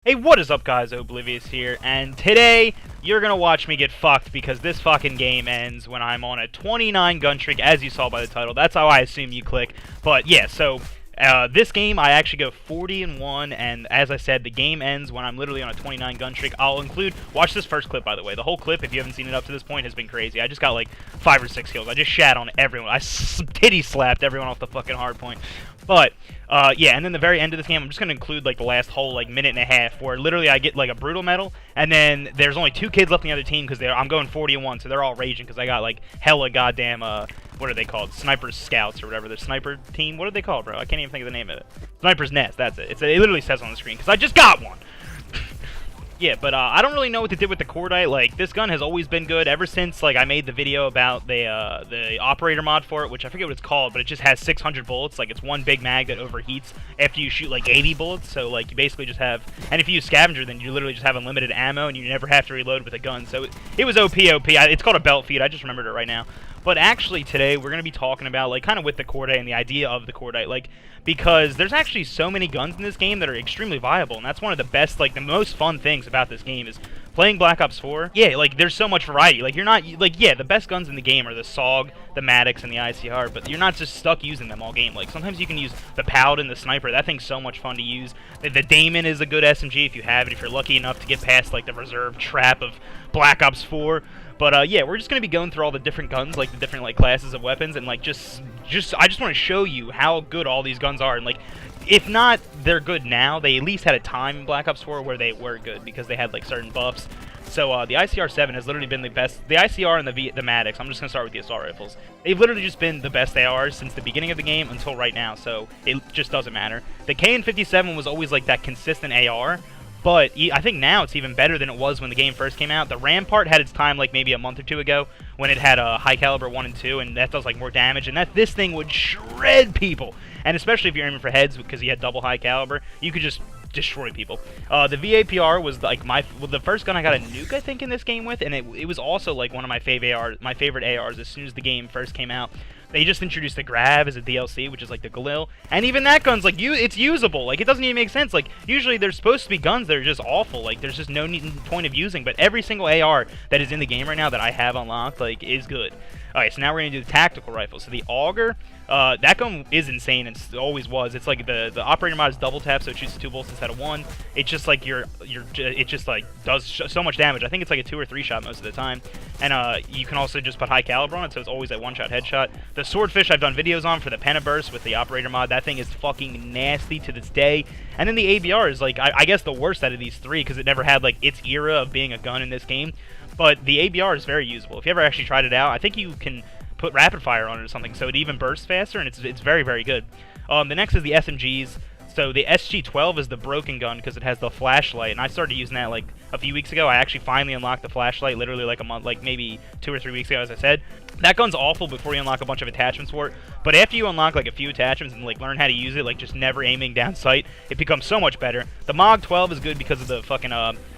Hey, what is up, guys? Oblivious here, and today you're gonna watch me get fucked because this fucking game ends when I'm on a 29 gun streak, as you saw by the title. That's how I assume you click. But yeah, so this game I actually go 40-1, and as I said, the game ends when I'm literally on a 29 gun streak. I'll include, watch this first clip, by the way. The whole clip, if you haven't seen it up to this point, has been crazy. I just got like 5 or 6 kills. I just shat on everyone. I titty slapped everyone off the fucking hard point. But yeah, and then the very end of this game, I'm just gonna include like the last whole like minute and a half, where literally I get like a brutal medal, and then there's only 2 kids left on the other team because I'm going 40-1, so they're all raging because I got like hella goddamn what are they called? Sniper Scouts or whatever. The sniper team. What are they called, bro? I can't even think of the name of it. Sniper's Nest. That's it. It literally says on the screen because I just got one. Yeah, but I don't really know what they did with the Cordite. Like, this gun has always been good ever since, like, I made the video about the operator mod for it, which I forget what it's called, but it just has 600 bullets. Like, it's one big mag that overheats after you shoot, like, 80 bullets. So, like, you basically just have... And if you use Scavenger, then you literally just have unlimited ammo, and you never have to reload with a gun. So, it was OP. It's called a belt feed. I just remembered it right now. But actually, today, we're going to be talking about, like, kind of with the Cordite and the idea of the Cordite, like, because there's actually so many guns in this game that are extremely viable, and that's one of the best, like, the most fun things about this game is playing Black Ops 4. Yeah, like, there's so much variety. Like, you're not, like, yeah, the best guns in the game are the SOG, the Maddox, and the ICR, but you're not just stuck using them all game. Like, sometimes you can use the Paladin, the Sniper. That thing's so much fun to use. The Daemon is a good SMG if you have it, if you're lucky enough to get past, like, the reserve trap of Black Ops 4. But, yeah, we're just going to be going through all the different guns, like, the different, like, classes of weapons, and, like, I just want to show you how good all these guns are, and, like, if not they're good now, they at least had a time in Black Ops 4 where they were good, because they had, like, certain buffs. So, the ICR-7 has literally been the best. The ICR and the Maddox, I'm just going to start with the assault rifles. They've literally just been the best ARs since the beginning of the game until right now, so it just doesn't matter. The KN-57 was always, like, that consistent AR, but I think now it's even better than it was when the game first came out. The Rampart had its time like maybe a month or two ago when it had a high caliber 1 and 2, and that does like more damage, and this thing would shred people. And especially if you're aiming for heads because you had double high caliber, you could just destroy people. The VAPR was like the first gun I got a nuke, I think, in this game with, and it was also like one of my favorite ARs as soon as the game first came out. They just introduced the Grav as a DLC, which is like the Galil, and even that gun's like it's usable. Like, it doesn't even make sense. Like, usually there's supposed to be guns that are just awful. Like, there's just no point of using. But every single AR that is in the game right now that I have unlocked, like, is good. All right, so now we're gonna do the tactical rifle. So the Auger, that gun is insane. And it always was. It's like the operator mod is double tap, so it shoots 2 bolts instead of 1. It's just like it just like does so much damage. I think it's like a 2 or 3 shot most of the time. And you can also just put high caliber on it, so it's always that 1-shot headshot. The Swordfish I've done videos on for the Pentaburst with the operator mod. That thing is fucking nasty to this day. And then the ABR is like I guess the worst out of these 3 because it never had like its era of being a gun in this game. But the ABR is very usable. If you ever actually tried it out, I think you can put rapid fire on it or something, so it even bursts faster, and it's very, very good. The next is the SMGs. So the SG-12 is the broken gun because it has the flashlight, and I started using that like a few weeks ago. I actually finally unlocked the flashlight, literally like a month, like maybe 2 or 3 weeks ago, as I said. That gun's awful before you unlock a bunch of attachments for it, but after you unlock like a few attachments and like learn how to use it, like just never aiming down sight, it becomes so much better. The MOG-12 is good because of the fucking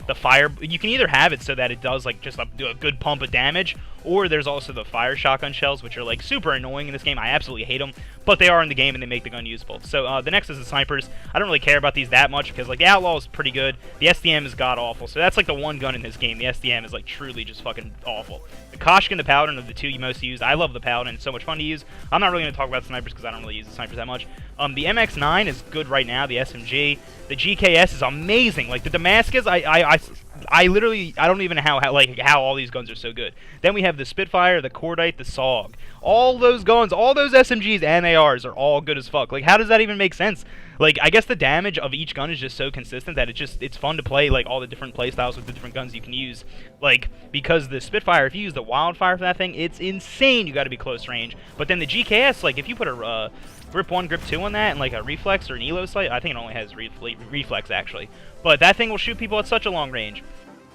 the fire. You can either have it so that it does like just a good pump of damage, or there's also the fire shotgun shells, which are like super annoying in this game. I absolutely hate them, but they are in the game and they make the gun usable. So the next is the snipers. I don't really care about these that much because like the Outlaw is pretty good. The SDM is god awful. So that's like the one gun in this game. The SDM is like truly just fucking awful. The Koshkin, the Paladin are the 2 you most use. I love the Paladin. It's so much fun to use. I'm not really going to talk about snipers because I don't really use the snipers that much. The MX-9 is good right now. The SMG. The GKS is amazing. Like the Damascus, I literally, I don't even know how all these guns are so good. Then we have the Spitfire, the Cordite, the SOG. All those guns, all those SMGs and ARs are all good as fuck. Like, how does that even make sense? Like, I guess the damage of each gun is just so consistent that it's fun to play, like, all the different playstyles with the different guns you can use. Like, because the Spitfire, if you use the Wildfire for that thing, it's insane. You gotta be close range. But then the GKS, like, if you put a Grip 1, Grip 2 on that, and like a Reflex or an Elo sight, I think it only has Reflex, actually. But that thing will shoot people at such a long range.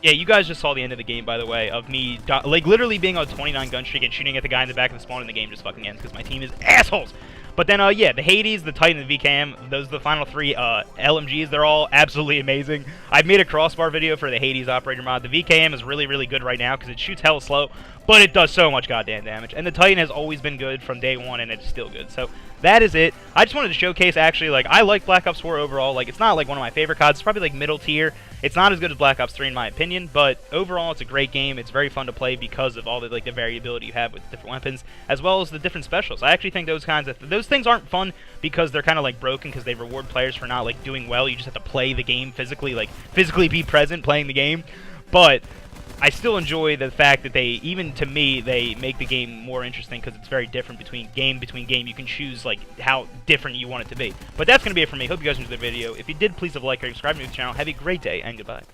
Yeah, you guys just saw the end of the game, by the way, of me, like, literally being on a 29 gun streak and shooting at the guy in the back of the spawn, and the game just fucking ends because my team is assholes. But then, yeah, the Hades, the Titan, and the VKM, those are the final 3 LMGs. They're all absolutely amazing. I've made a crossbar video for the Hades operator mod. The VKM is really, really good right now because it shoots hella slow, but it does so much goddamn damage. And the Titan has always been good from day 1, and it's still good. So that is it. I just wanted to showcase, actually, like, I like Black Ops 4 overall. Like, it's not, like, one of my favorite CODs. It's probably, like, middle tier. It's not as good as Black Ops 3 in my opinion, but overall it's a great game. It's very fun to play because of all the, like, the variability you have with different weapons, as well as the different specials. I actually think those things aren't fun because they're kind of, like, broken because they reward players for not, like, doing well. You just have to play the game physically, like, physically be present playing the game. But I still enjoy the fact that they, even to me, they make the game more interesting because it's very different between game. You can choose like how different you want it to be. But that's going to be it for me. Hope you guys enjoyed the video. If you did, please leave a like or subscribe to the channel. Have a great day and goodbye.